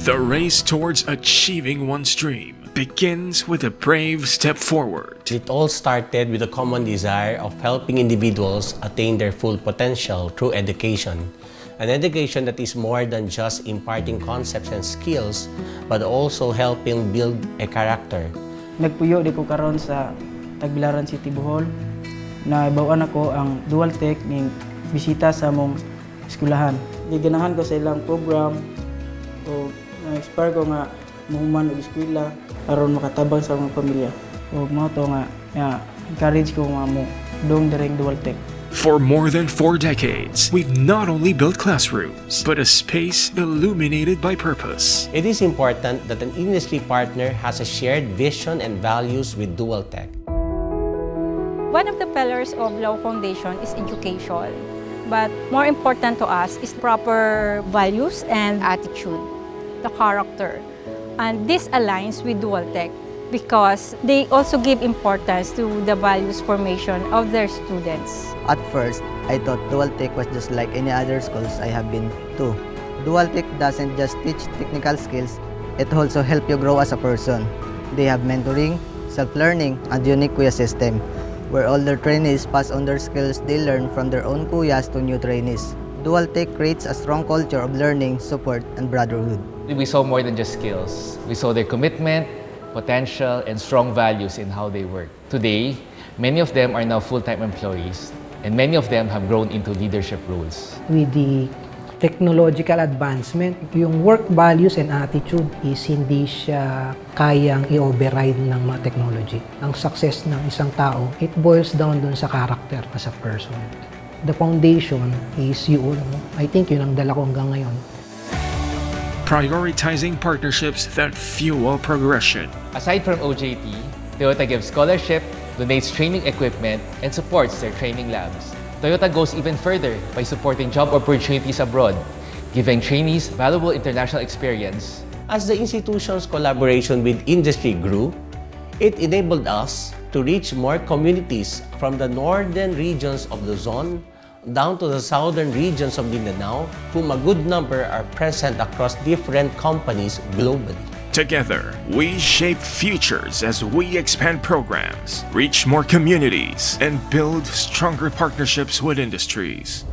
The race towards achieving one's dream begins with a brave step forward. It all started with a common desire of helping individuals attain their full potential through education. An education that is more than just imparting concepts and skills, but also helping build a character. Nagpuyo di ko karon sa Tagbilaran City, Bohol. Naibawan ako ang Dualtech ning bisita sa among eskulahan. Giganahan ko sa ilang program o na-inspire ko nga muhuman og eskwela aron makatabang sa among pamilya. O mao to nga encourage ko nga mo dong direng Dualtech. For more than 4 decades, we've not only built classrooms, but a space illuminated by purpose. It is important that an industry partner has a shared vision and values with Dualtech. One of the pillars of Law Foundation is education. But more important to us is proper values and attitude, the character. And this aligns with Dualtech because they also give importance to the values formation of their students. At first, I thought Dualtech was just like any other schools I have been to. Dualtech doesn't just teach technical skills, it also helps you grow as a person. They have mentoring, self-learning, and unique kuya system, where all their trainees pass on their skills they learn from their own kuyas to new trainees. Dualtech creates a strong culture of learning, support, and brotherhood. We saw more than just skills. We saw their commitment, potential, and strong values in how they work. Today, many of them are now full-time employees, and many of them have grown into leadership roles. With the technological advancement, yung work values and attitude is hindi siya kayang i-override ng mga technology. Ang success ng isang tao, it boils down dun sa character as a person. The foundation is yun. I think yun ang dala ko hanggang ngayon. Prioritizing partnerships that fuel progression. Aside from OJT, Toyota gives scholarship, donates training equipment, and supports their training labs. Toyota goes even further by supporting job opportunities abroad, giving trainees valuable international experience. As the institution's collaboration with industry grew, it enabled us to reach more communities from the northern regions of Luzon down to the southern regions of Mindanao, whom a good number are present across different companies globally. Together, we shape futures as we expand programs, reach more communities, and build stronger partnerships with industries.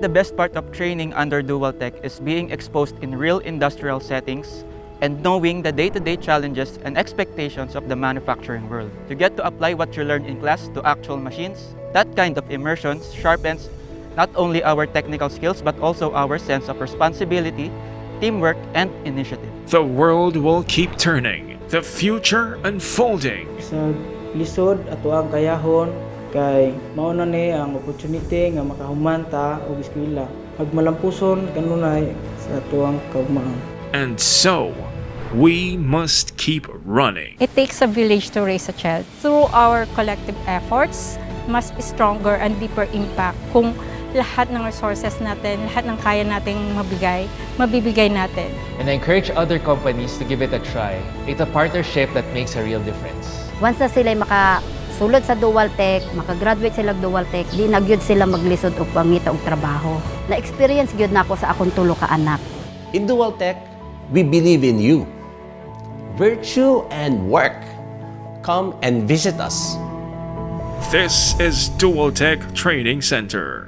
The best part of training under Dualtech is being exposed in real industrial settings and knowing the day-to-day challenges and expectations of the manufacturing world. You get to apply what you learn in class to actual machines. That kind of immersion sharpens not only our technical skills but also our sense of responsibility, teamwork, and initiative. The world will keep turning, the future unfolding. Sa lisod ato ang kayahon kay mao na ni ang opportunity nga makahuman ta og eskwela. Magmalampuson kanunay sa atuang kaugmaan. And so, we must keep running. It takes a village to raise a child. Through our collective efforts, mas stronger and deeper impact kung lahat ng resources natin, lahat ng kaya nating mabibigay natin. And I encourage other companies to give it a try. It's a partnership that makes a real difference. Once na sila makasulod sa Dualtech, makagraduate sila sa Dualtech, di na gyud sila maglisod og pangita og trabaho. Na-experience gyud nako sa akong tulo ka anak. In Dualtech, we believe in you. Virtue and work. Come and visit us. This is Dualtech Training Center.